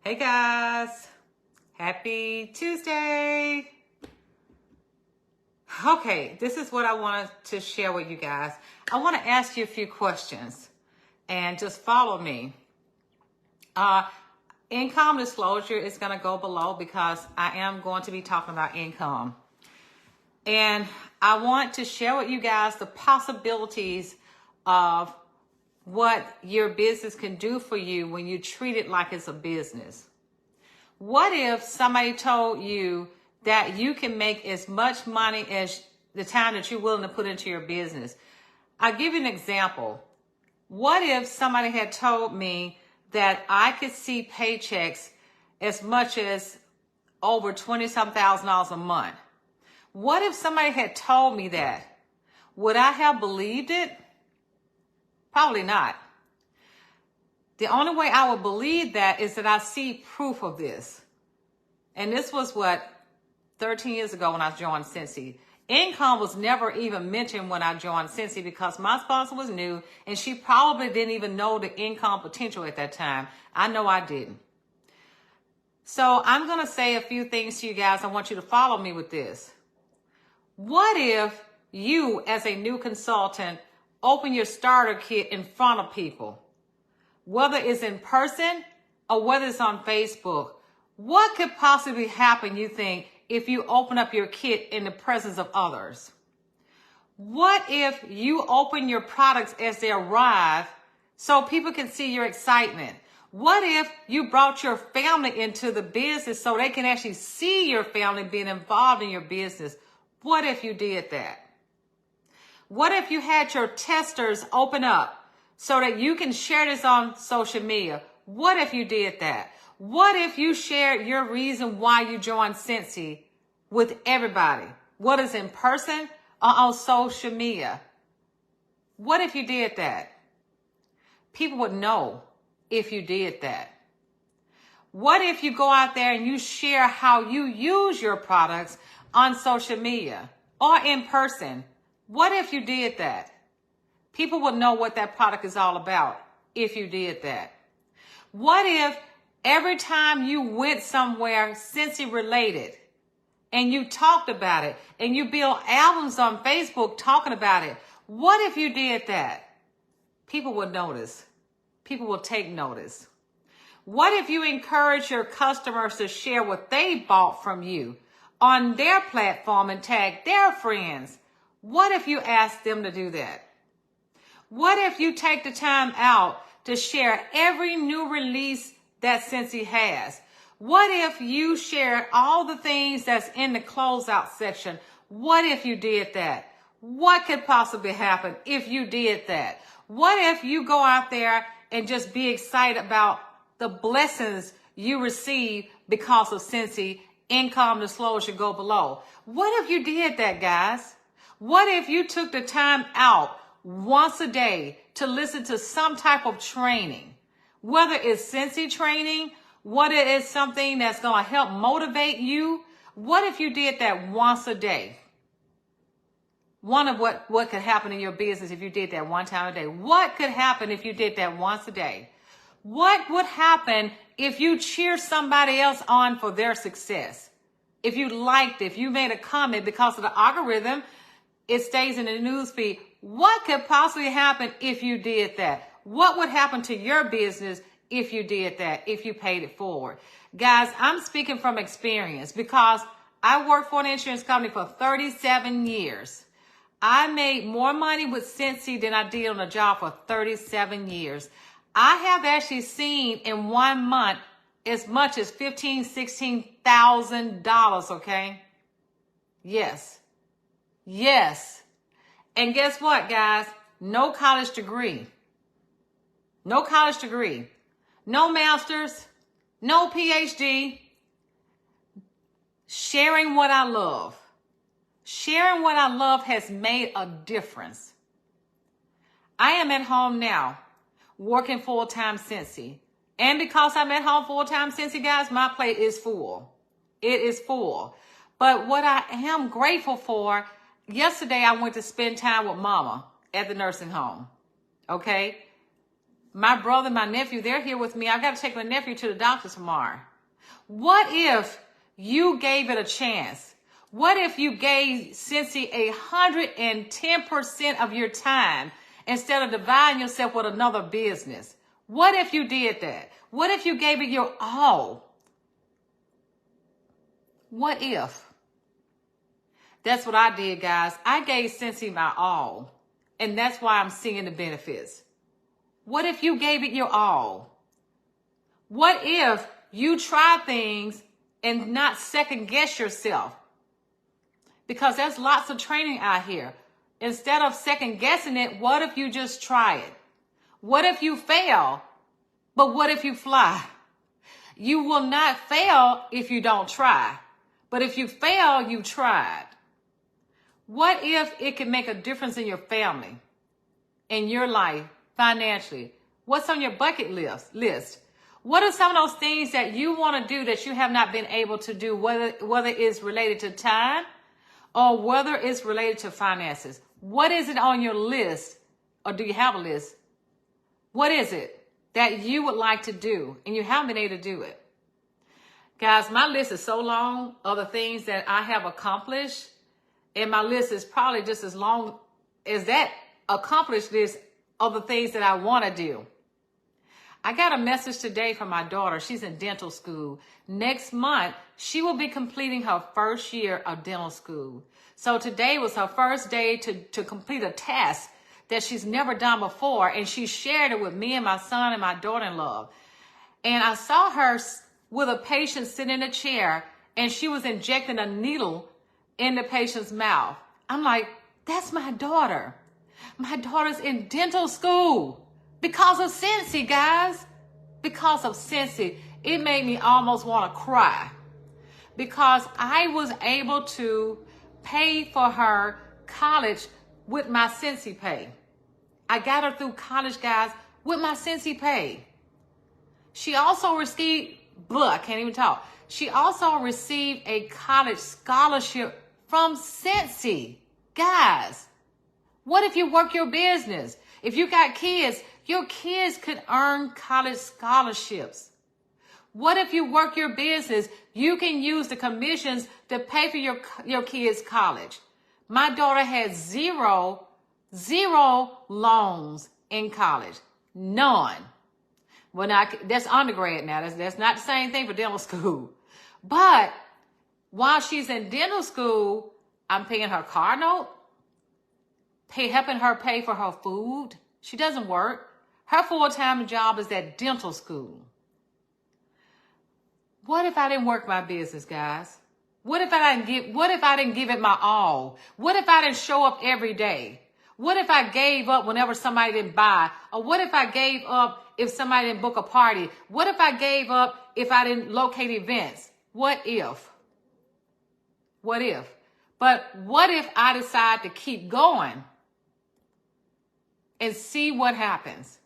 Hey guys, happy Tuesday. Okay, this is what I wanted to share with you guys. I want to ask you a few questions and just follow me. Income disclosure is going to go below because I am going to be talking about income. And I want to share with you guys the possibilities of what your business can do for you when you treat it like it's a business. What if somebody told you that you can make as much money as the time that you're willing to put into your business? I'll give you an example. What if somebody had told me that I could see paychecks as much as over $20-some thousand a month? What if somebody had told me that? Would I have believed it? Probably not. The only way I would believe that is that I see proof of this. And this was 13 years ago when I joined Scentsy. Income was never even mentioned when I joined Scentsy because my sponsor was new and she probably didn't even know the income potential at that time. I know I didn't. So I'm going to say a few things to you guys. I want you to follow me with this. What if you, as a new consultant, open your starter kit in front of people? Whether it's in person or whether it's on Facebook, what could possibly happen, you think, if you open up your kit in the presence of others? What if you open your products as they arrive so people can see your excitement? What if you brought your family into the business so they can actually see your family being involved in your business? What if you did that? What if you had your testers open up so that you can share this on social media? What if you did that? What if you shared your reason why you joined Scentsy with everybody? Whether it's in person or on social media? What if you did that? People would know if you did that. What if you go out there and you share how you use your products on social media or in person? What if you did that? People would know what that product is all about if you did that. What if every time you went somewhere Scentsy related and you talked about it and you built albums on Facebook talking about it? What if you did that? People would notice. People will take notice. What if you encourage your customers to share what they bought from you on their platform and tag their friends? What if you ask them to do that? What if you take the time out to share every new release that Scentsy has? What if you share all the things that's in the closeout section? What if you did that? What could possibly happen if you did that? What if you go out there and just be excited about the blessings you receive because of Scentsy? Income disclosure go below. What if you did that, guys? What if you took the time out once a day to listen to some type of training? Whether it's Scentsy training, whether it's something that's going to help motivate you. What if you did that once a day? One of what could happen in your business if you did that one time a day. What could happen if you did that once a day? What would happen if you cheer somebody else on for their success? If you liked it, if you made a comment because of the algorithm, it stays in the news feed. What could possibly happen if you did that? What would happen to your business if you did that, if you paid it forward? Guys, I'm speaking from experience because I worked for an insurance company for 37 years. I made more money with Scentsy than I did on a job for 37 years. I have actually seen in 1 month as much as $15,000, $16,000, okay? Yes. Yes. And guess what, guys? No college degree. No college degree. No master's. No PhD. Sharing what I love. Sharing what I love has made a difference. I am at home now, working full-time Scentsy. And because I'm at home full-time Scentsy, guys, my plate is full. It is full. But what I am grateful for, yesterday I went to spend time with Mama at the nursing home. Okay? My brother, my nephew, they're here with me. I got to take my nephew to the doctor tomorrow. What if you gave it a chance? What if you gave Scentsy 110% of your time instead of dividing yourself with another business? What if you did that? What if you gave it your all? What if? That's what I did, guys. I gave Scentsy my all, and that's why I'm seeing the benefits. What if you gave it your all? What if you try things and not second guess yourself? Because there's lots of training out here. Instead of second guessing it, what if you just try it? What if you fail? But what if you fly? You will not fail if you don't try. But if you fail, you tried. What if it can make a difference in your family, in your life, financially? What's on your bucket list? What are some of those things that you want to do that you have not been able to do, whether it's related to time or whether it's related to finances? What is it on your list, or do you have a list? What is it that you would like to do and you haven't been able to do it? Guys, my list is so long of the things that I have accomplished, and my list is probably just as long as that accomplished list of the things that I want to do. I got a message today from my daughter. She's in dental school. Next month, she will be completing her first year of dental school. So today was her first day to complete a task that she's never done before, and she shared it with me and my son and my daughter-in-law. And I saw her with a patient sitting in a chair, and she was injecting a needle in the patient's mouth. I'm like, that's my daughter. My daughter's in dental school because of Scentsy, guys. Because of Scentsy. It made me almost want to cry because I was able to pay for her college with my Scentsy pay. I got her through college, guys, with my Scentsy pay. She also received, I can't even talk. She also received a college scholarship from Scentsy. Guys, what if you work your business? If you got kids, your kids could earn college scholarships. What if you work your business? You can use the commissions to pay for your kids' college. My daughter had zero loans in college. None. Well, now, that's undergrad now. That's not the same thing for dental school. But while she's in dental school, I'm paying her car note, helping her pay for her food. She doesn't work. Her full-time job is at dental school. What if I didn't work my business, guys? What if I didn't give it my all? What if I didn't show up every day? What if I gave up whenever somebody didn't buy? Or what if I gave up if somebody didn't book a party? What if I gave up if I didn't locate events? What if? What if? But what if I decide to keep going and see what happens?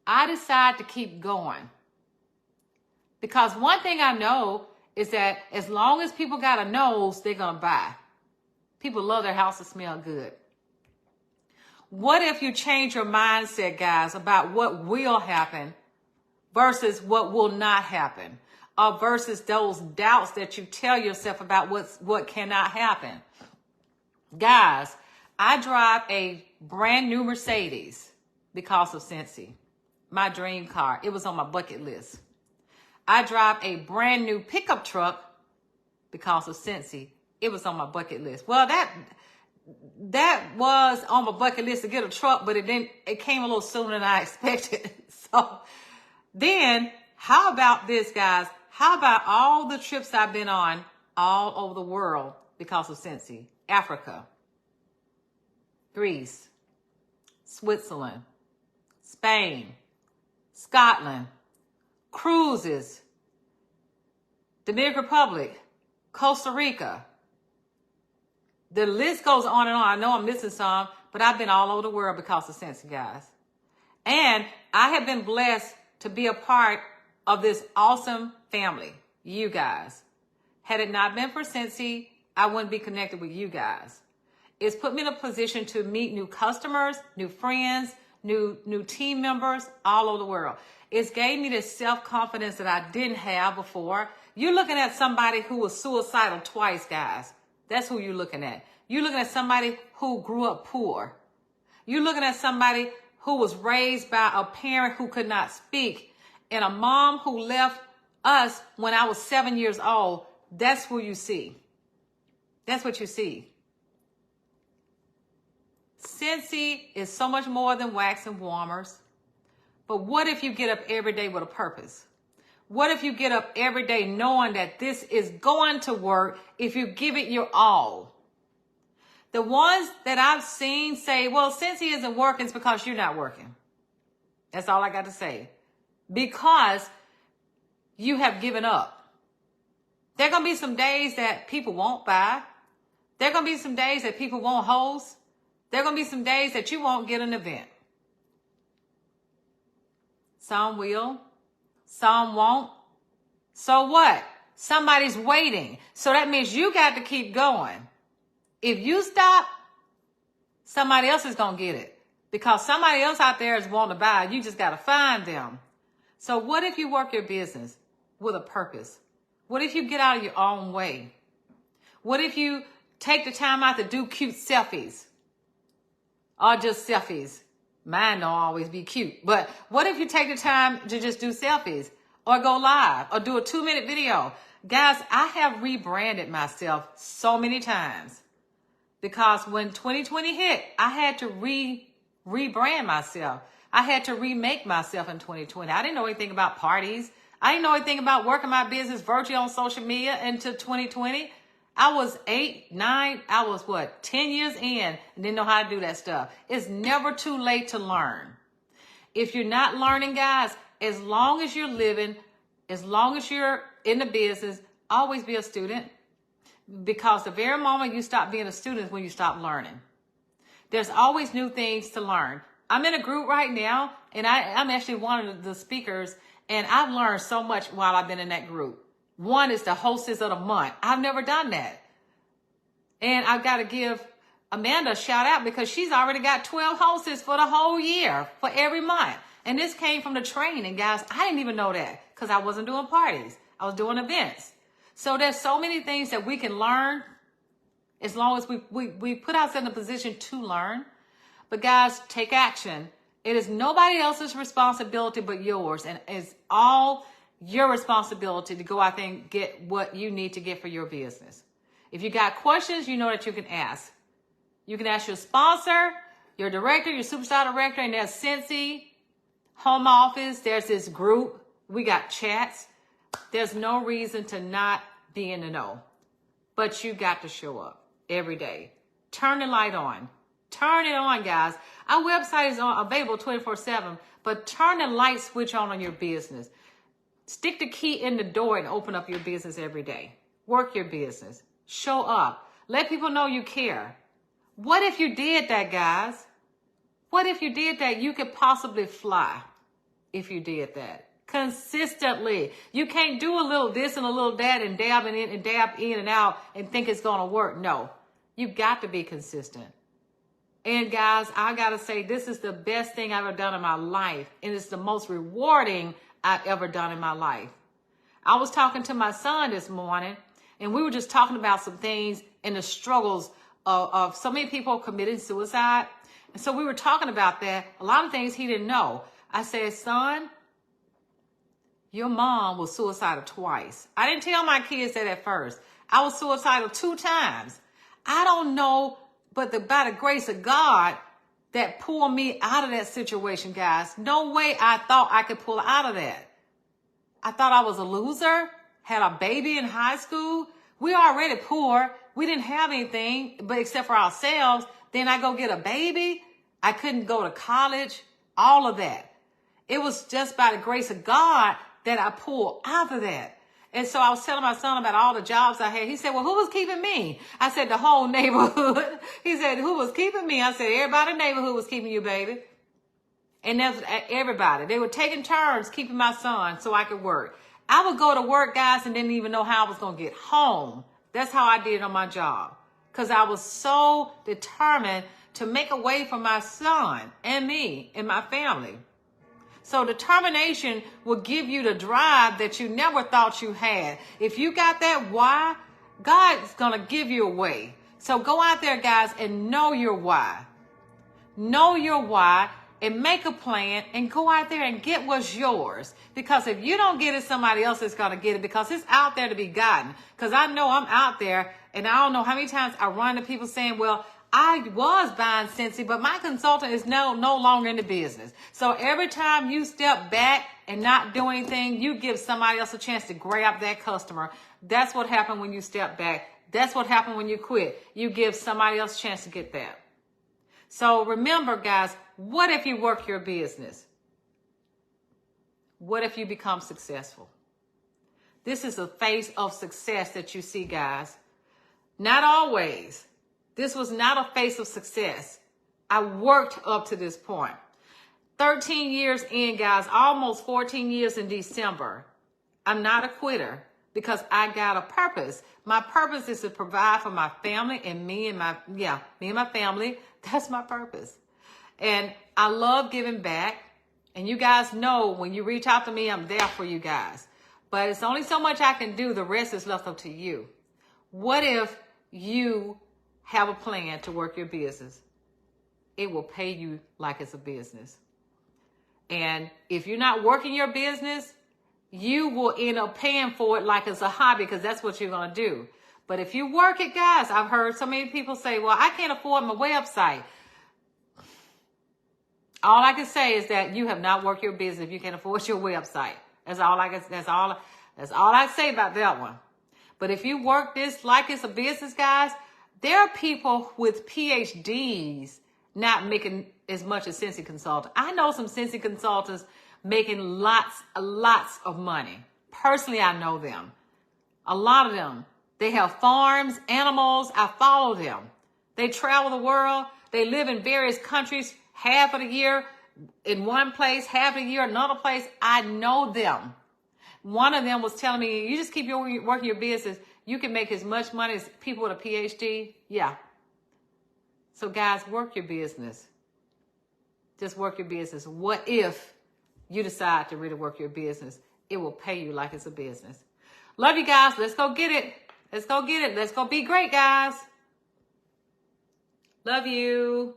I decide to keep going. Because one thing I know is that as long as people got a nose, they're going to buy. People love their house to smell good. What if you change your mindset, guys, about what will happen versus what will not happen, or versus those doubts that you tell yourself about what cannot happen? Guys, I drive a brand new Mercedes because of Scentsy, my dream car. It was on my bucket list. I drive a brand new pickup truck because of Scentsy. It was on my bucket list. Well, that was on my bucket list to get a truck, but it came a little sooner than I expected. So then how about this, guys? How about all the trips I've been on all over the world because of Scentsy? Africa, Greece, Switzerland, Spain, Scotland, cruises, Dominican Republic, Costa Rica. The list goes on and on. I know I'm missing some, but I've been all over the world because of Scentsy, guys. And I have been blessed to be a part of this awesome family, you guys. Had it not been for Scentsy, I wouldn't be connected with you guys. It's put me in a position to meet new customers, new friends, new team members all over the world. It's gave me this self-confidence that I didn't have before. You're looking at somebody who was suicidal twice, guys. That's who you're looking at. You're looking at somebody who grew up poor. You're looking at somebody who was raised by a parent who could not speak and a mom who left us when I was 7 years old. That's who you see. That's what you see. Scentsy is so much more than wax and warmers. But what if you get up every day with a purpose? What if you get up every day knowing that this is going to work if you give it your all? The ones that I've seen say, well, Scentsy isn't working, it's because you're not working. That's all I got to say. Because you have given up. There are going to be some days that people won't buy. There are going to be some days that people won't host. There are going to be some days that you won't get an event. Some will, some won't. So what? Somebody's waiting. So that means you got to keep going. If you stop, somebody else is going to get it. Because somebody else out there is wanting to buy. You just got to find them. So what if you work your business with a purpose? What if you get out of your own way? What if you take the time out to do cute selfies? Or just selfies? Mine don't always be cute. But what if you take the time to just do selfies or go live or do a 2-minute video? Guys, I have rebranded myself so many times because when 2020 hit, I had to rebrand myself. I had to remake myself in 2020. I didn't know anything about parties. I didn't know anything about working my business virtually on social media until 2020. I was 10 years in and didn't know how to do that stuff. It's never too late to learn. If you're not learning, guys, as long as you're living, as long as you're in the business, always be a student. Because the very moment you stop being a student is when you stop learning. There's always new things to learn. I'm in a group right now, and I'm actually one of the speakers, and I've learned so much while I've been in that group. One is the hostess of the month. I've never done that. And I've got to give Amanda a shout out because she's already got 12 hostess for the whole year, for every month. And this came from the training, guys. I didn't even know that because I wasn't doing parties. I was doing events. So there's so many things that we can learn as long as we put ourselves in a position to learn. But guys, take action. It is nobody else's responsibility but yours. And it's all your responsibility to go out there and get what you need to get for your business. If you got questions, you know that you can ask. You can ask your sponsor, your director, your superstar director, and there's Scentsy, home office. There's this group. We got chats. There's no reason to not be in the know. But you got to show up every day. Turn the light on. Turn it on, guys. Our website is available 24/7, but turn the light switch on your business. Stick the key in the door and open up your business every day. Work your business. Show up. Let people know you care. What if you did that, guys? What if you did that? You could possibly fly if you did that. Consistently. You can't do a little this and a little that and dab in and out and think it's going to work. No. You got to be consistent. And guys, I got to say, this is the best thing I've ever done in my life. And it's the most rewarding I've ever done in my life. I was talking to my son this morning, and we were just talking about some things and the struggles of so many people committing suicide. And so we were talking about that. A lot of things he didn't know. I said, son, your mom was suicidal twice. I didn't tell my kids that at first. I was suicidal 2 times. I don't know, but by the grace of God that pulled me out of that situation, guys. No way I thought I could pull out of that. I thought I was a loser, had a baby in high school. We were already poor. We didn't have anything but except for ourselves. Then I go get a baby. I couldn't go to college, all of that. It was just by the grace of God that I pulled out of that. And so I was telling my son about all the jobs I had. He said, well, who was keeping me? I said, the whole neighborhood. He said, who was keeping me? I said, everybody in the neighborhood was keeping you, baby. And that's everybody. They were taking turns keeping my son so I could work. I would go to work, guys, and didn't even know how I was going to get home. That's how I did it on my job. Because I was so determined to make a way for my son and me and my family. So determination will give you the drive that you never thought you had. If you got that why, God's going to give you a way. So go out there, guys, and know your why. Know your why and make a plan and go out there and get what's yours. Because if you don't get it, somebody else is going to get it, because it's out there to be gotten. Because I know I'm out there, and I don't know how many times I run to people saying, well, I was buying Scentsy, but my consultant is no longer in the business. So every time you step back and not do anything, you give somebody else a chance to grab that customer. That's what happened when you step back. That's what happened when you quit. You give somebody else a chance to get that. So remember, guys, what if you work your business? What if you become successful? This is the face of success that you see, guys. Not always. This was not a face of success. I worked up to this point. 13 years in, guys, almost 14 years in December. I'm not a quitter because I got a purpose. My purpose is to provide for my family and me and my family. That's my purpose. And I love giving back. And you guys know when you reach out to me, I'm there for you guys. But it's only so much I can do. The rest is left up to you. What if you have a plan to work your business? It will pay you like it's a business. And if you're not working your business, you will end up paying for it like it's a hobby, because that's what you're going to do. But if you work it, guys, I've heard so many people say, well, I can't afford my website. All I can say is that you have not worked your business if you can't afford your website. That's all I say about that one. But if you work this like it's a business, guys, there are people with PhDs not making as much as Scentsy consultants. I know some Scentsy consultants making lots of money. Personally, I know them. A lot of them. They have farms, animals. I follow them. They travel the world. They live in various countries, half of the year in one place, half of the year another place. I know them. One of them was telling me, you just keep working your business, you can make as much money as people with a PhD. Yeah. So guys, work your business. Just work your business. What if you decide to really work your business? It will pay you like it's a business. Love you guys. Let's go get it. Let's go get it. Let's go be great, guys. Love you.